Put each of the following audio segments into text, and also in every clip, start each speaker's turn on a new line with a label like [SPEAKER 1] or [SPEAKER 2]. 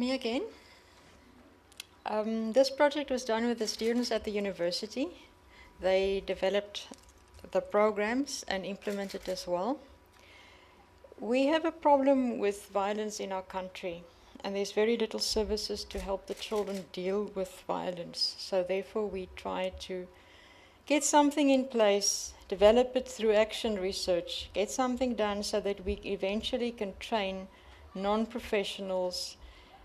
[SPEAKER 1] Me again. This project was done with the students at the university. They developed the programs and implemented as well. We have a problem with violence in our country, and there's very little services to help the children deal with violence. So therefore we try to get something in place, develop it through action research, get something done so that we eventually can train non-professionals,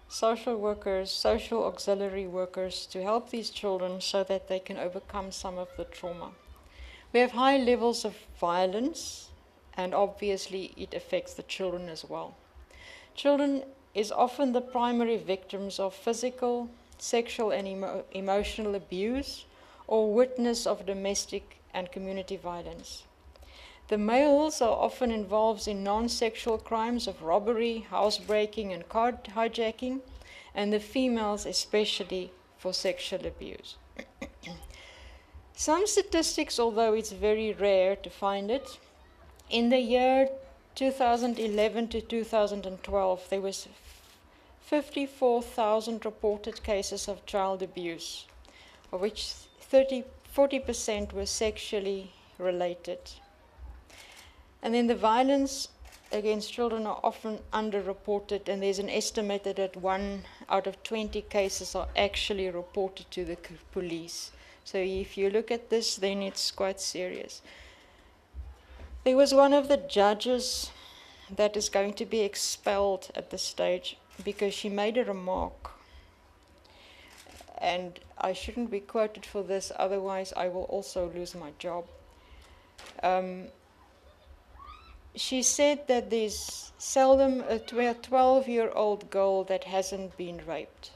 [SPEAKER 1] social workers, social auxiliary workers to help these children so that they can overcome some of the trauma. We have high levels of violence, and obviously it affects the children as well. Children is often the primary victims of physical, sexual and emotional abuse or witness of domestic and community violence. The males are often involved in non-sexual crimes of robbery, housebreaking and car hijacking, and the females especially for sexual abuse. Some statistics, although it's very rare to find it, in the year 2011 to 2012, there was 54,000 reported cases of child abuse, of which 40% were sexually related. And then the violence against children are often underreported, and there's an estimate that 1 out of 20 cases are actually reported to the police. So if you look at this, then it's quite serious. There was one of the judges that is going to be expelled at this stage because she made a remark. And I shouldn't be quoted for this, otherwise I will also lose my job. She said that there's seldom a 12-year-old girl that hasn't been raped.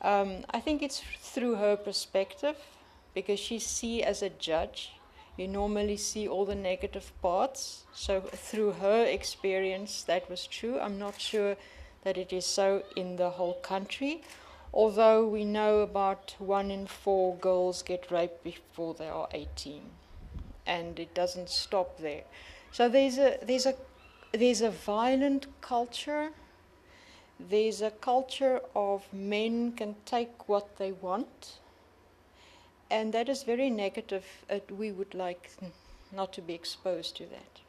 [SPEAKER 1] I think it's through her perspective, because she sees as a judge, you normally see all the negative parts. So through her experience, that was true. I'm not sure that it is so in the whole country, although we know about 1 in 4 girls get raped before they are 18. And it doesn't stop there. So there's a violent culture. There's a culture of men can take what they want, and that is very negative. We would like not to be exposed to that.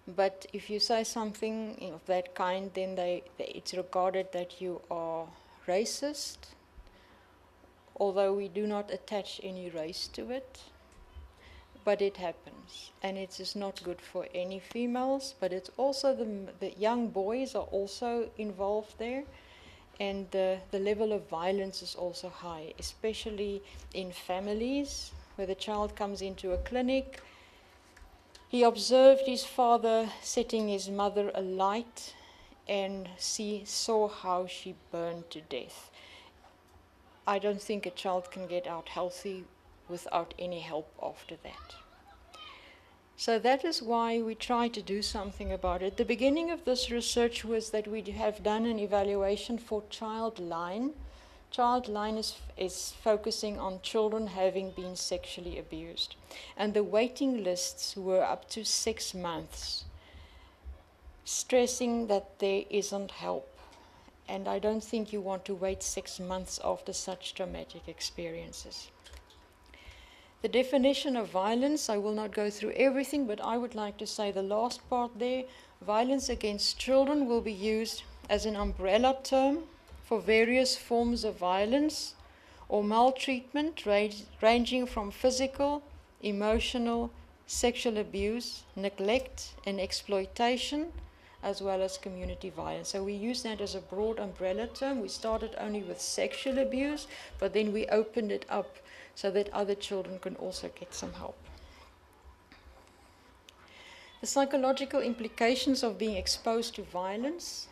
[SPEAKER 1] But if you say something of that kind, then it's regarded that you are racist, although we do not attach any race to it. But it happens, and it is not good for any females, but it's also the young boys are also involved there, and the level of violence is also high, especially in families where the child comes into a clinic. He observed his father setting his mother alight and saw how she burned to death. I don't think a child can get out healthy without any help after that. So that is why we try to do something about it. The beginning of this research was that we have done an evaluation for Childline. Childline is focusing on children having been sexually abused. And the waiting lists were up to 6 months, stressing that there isn't help. And I don't think you want to wait 6 months after such traumatic experiences. The definition of violence, I will not go through everything, but I would like to say the last part there. Violence against children will be used as an umbrella term for various forms of violence or maltreatment ranging from physical, emotional, sexual abuse, neglect and exploitation, as well as community violence. So we use that as a broad umbrella term. We started only with sexual abuse, but then we opened it up so that other children can also get some help. The psychological implications of being exposed to violence.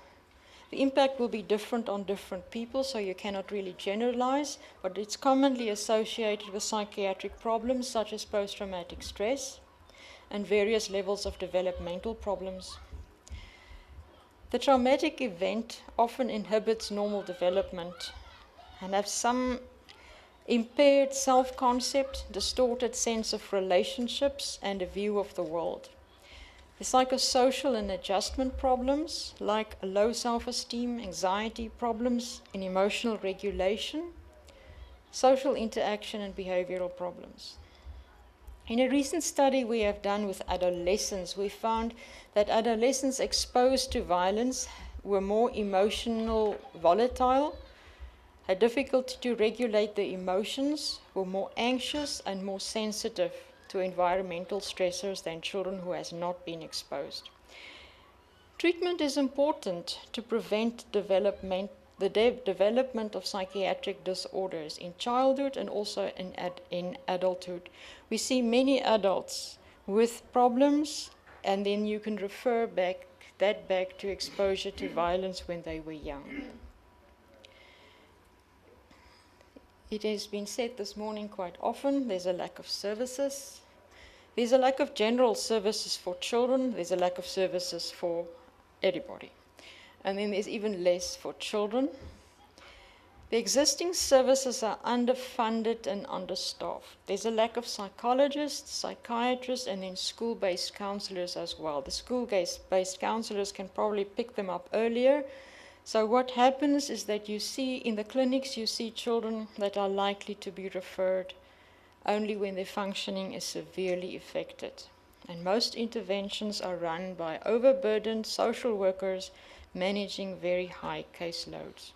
[SPEAKER 1] The impact will be different on different people, so you cannot really generalize, but it's commonly associated with psychiatric problems such as post-traumatic stress and various levels of developmental problems. The traumatic event often inhibits normal development and has some impaired self-concept, distorted sense of relationships, and a view of the world. The psychosocial and adjustment problems, like low self-esteem, anxiety problems, and emotional regulation, social interaction and behavioral problems. In a recent study we have done with adolescents, we found that adolescents exposed to violence were more emotional volatile, had difficulty to regulate their emotions, were more anxious and more sensitive to environmental stressors than children who has not been exposed. Treatment is important to prevent development of psychiatric disorders in childhood and also in adulthood. We see many adults with problems, and then you can refer back to exposure to violence when they were young. It has been said this morning quite often, there's a lack of services. There's a lack of general services for children, there's a lack of services for everybody. And then there's even less for children. The existing services are underfunded and understaffed. There's a lack of psychologists, psychiatrists, and then school-based counselors as well. The school-based counselors can probably pick them up earlier. So what happens is that you see in the clinics, you see children that are likely to be referred only when their functioning is severely affected. And most interventions are run by overburdened social workers managing very high caseloads.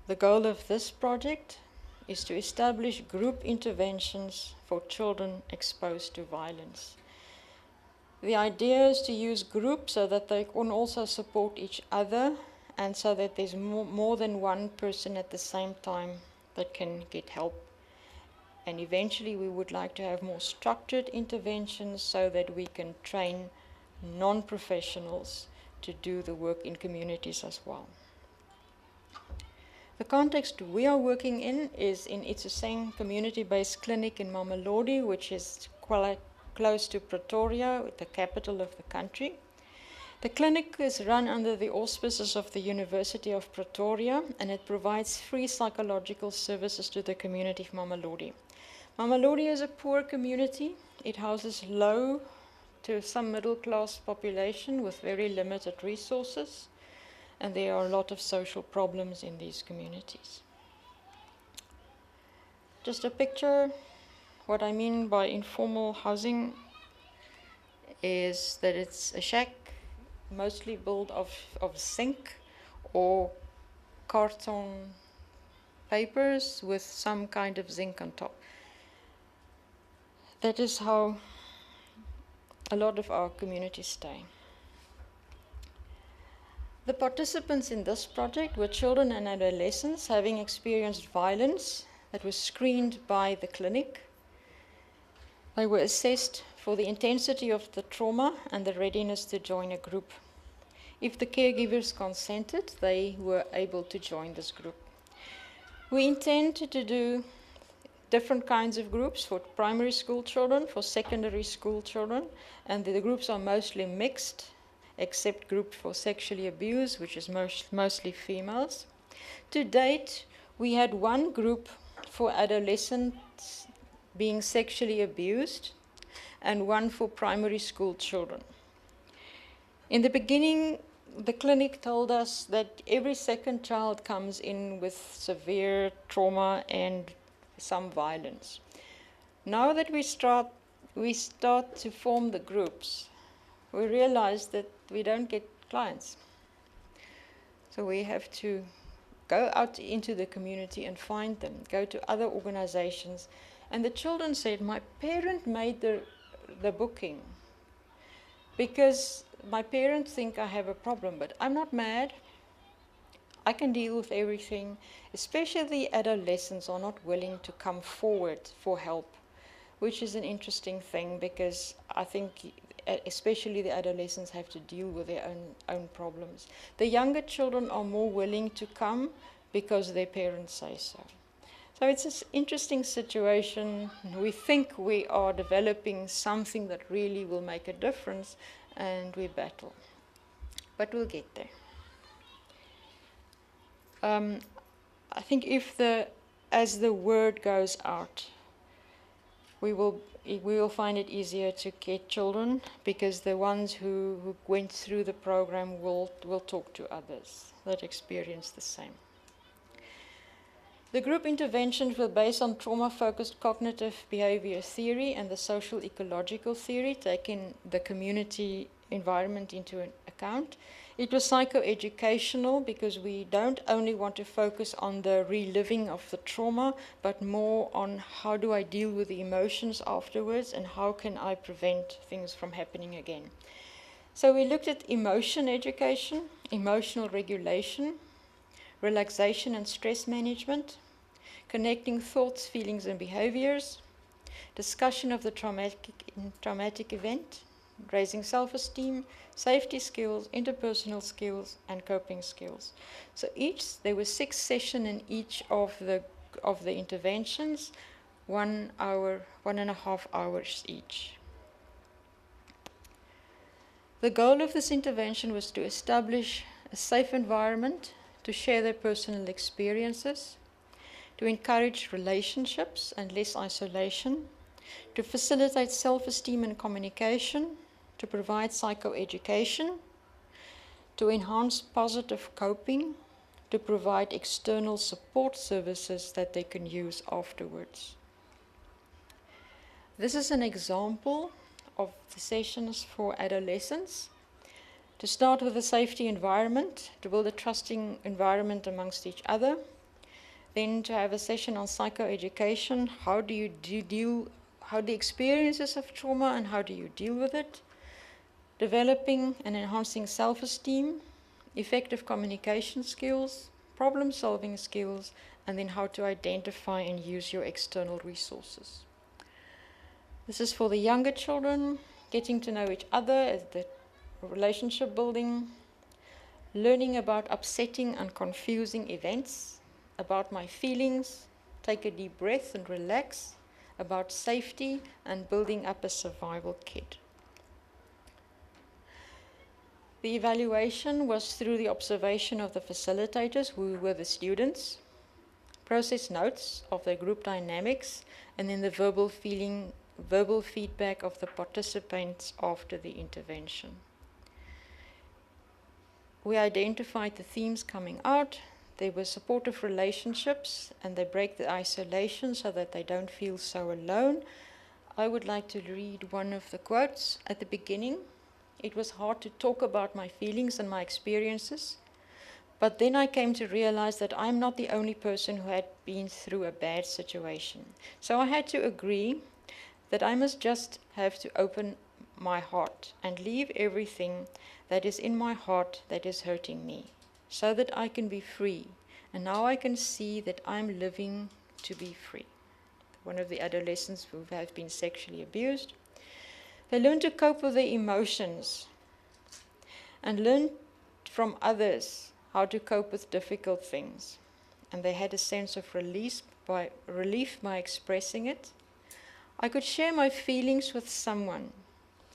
[SPEAKER 1] The goal of this project is to establish group interventions for children exposed to violence. The idea is to use groups so that they can also support each other and so that there's more than one person at the same time that can get help. And eventually we would like to have more structured interventions so that we can train non-professionals to do the work in communities as well. The context we are working in is in Itsoseng community-based clinic in Mamelodi, which is quite close to Pretoria, the capital of the country. The clinic is run under the auspices of the University of Pretoria, and it provides free psychological services to the community of Mamelodi. Mamelodi is a poor community. It houses low to some middle-class population with very limited resources, and there are a lot of social problems in these communities. Just a picture. What I mean by informal housing is that it's a shack mostly built of zinc or carton papers with some kind of zinc on top. That is how a lot of our communities stay. The participants in this project were children and adolescents having experienced violence that was screened by the clinic. They were assessed for the intensity of the trauma and the readiness to join a group. If the caregivers consented, they were able to join this group. We intend to do different kinds of groups for primary school children, for secondary school children, and the groups are mostly mixed, except group for sexually abused, which is mostly females. To date, we had one group for adolescents being sexually abused, and one for primary school children. In the beginning, the clinic told us that every second child comes in with severe trauma and some violence. Now that we start to form the groups, we realize that we don't get clients. So we have to go out into the community and find them, go to other organizations. And the children said, my parent made the booking because my parents think I have a problem, but I'm not mad. I can deal with everything. Especially the adolescents are not willing to come forward for help, which is an interesting thing because I think especially the adolescents have to deal with their own problems. The younger children are more willing to come because their parents say so. So it's an interesting situation. We think we are developing something that really will make a difference, and we battle. But we'll get there. I think as the word goes out, we will we will find it easier to get children because the ones who went through the program will talk to others that experience the same. The group interventions were based on trauma-focused cognitive behavior theory and the social ecological theory, taking the community environment into account. It was psychoeducational because we don't only want to focus on the reliving of the trauma, but more on how do I deal with the emotions afterwards and how can I prevent things from happening again. So we looked at emotion education, emotional regulation, relaxation and stress management, connecting thoughts, feelings and behaviors, discussion of the traumatic event, raising self-esteem, safety skills, interpersonal skills, and coping skills. So there were 6 sessions in each of the interventions, 1 hour, 1.5 hours each. The goal of this intervention was to establish a safe environment to share their personal experiences, to encourage relationships and less isolation, to facilitate self-esteem and communication, to provide psychoeducation, to enhance positive coping, to provide external support services that they can use afterwards. This is an example of the sessions for adolescents. To start with a safety environment, to build a trusting environment amongst each other. Then to have a session on psychoeducation, how the experiences of trauma and how do you deal with it. Developing and enhancing self-esteem, effective communication skills, problem-solving skills, and then how to identify and use your external resources. This is for the younger children, getting to know each other, the relationship building, learning about upsetting and confusing events, about my feelings, take a deep breath and relax, about safety and building up a survival kit. The evaluation was through the observation of the facilitators, who were the students, process notes of their group dynamics, and then the verbal feedback of the participants after the intervention. We identified the themes coming out. There were supportive relationships, and they break the isolation so that they don't feel so alone. I would like to read one of the quotes at the beginning. It was hard to talk about my feelings and my experiences, but then I came to realize that I'm not the only person who had been through a bad situation. So I had to agree that I must just have to open my heart and leave everything that is in my heart that is hurting me, so that I can be free. And now I can see that I'm living to be free. One of the adolescents who have been sexually abused. They learn to cope with their emotions and learn from others how to cope with difficult things. And they had a sense of relief by expressing it. I could share my feelings with someone,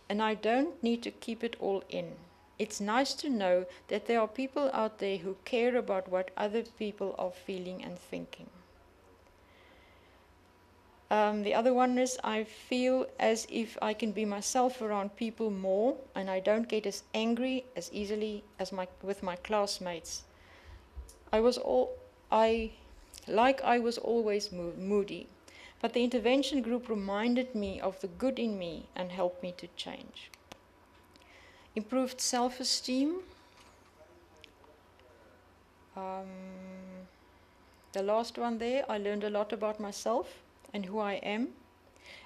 [SPEAKER 1] and I don't need to keep it all in. It's nice to know that there are people out there who care about what other people are feeling and thinking. The other one is, I feel as if I can be myself around people more, and I don't get as angry as easily as with my classmates. I was always moody, but the intervention group reminded me of the good in me and helped me to change. Improved self-esteem. The last one there, I learned a lot about myself and who I am,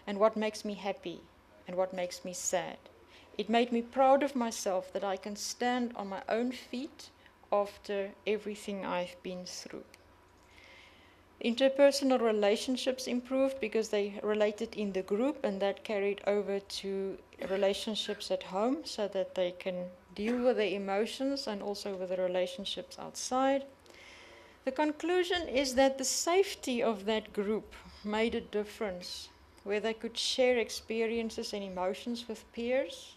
[SPEAKER 1] and what makes me happy and what makes me sad. It made me proud of myself that I can stand on my own feet after everything I've been through. Interpersonal relationships improved because they related in the group, and that carried over to relationships at home so that they can deal with their emotions and also with the relationships outside. The conclusion is that the safety of that group made a difference, where they could share experiences and emotions with peers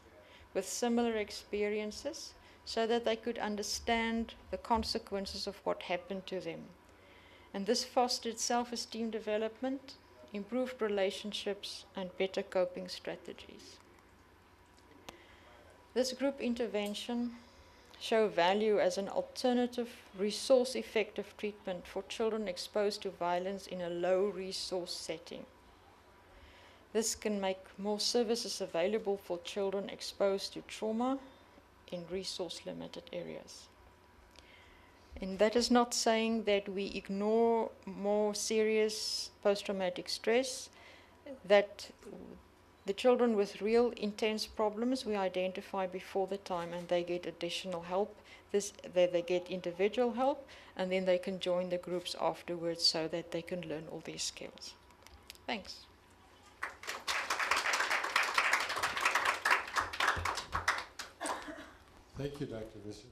[SPEAKER 1] with similar experiences, so that they could understand the consequences of what happened to them. And this fostered self-esteem development improved relationships, and better coping strategies. This group intervention show value as an alternative, resource-effective treatment for children exposed to violence in a low-resource setting. This can make more services available for children exposed to trauma in resource-limited areas. And that is not saying that we ignore more serious post-traumatic stress, that the children with real intense problems we identify before the time and they get additional help. They get individual help, and then they can join the groups afterwards so that they can learn all these skills. Thanks.
[SPEAKER 2] Thank you, Dr. Visser.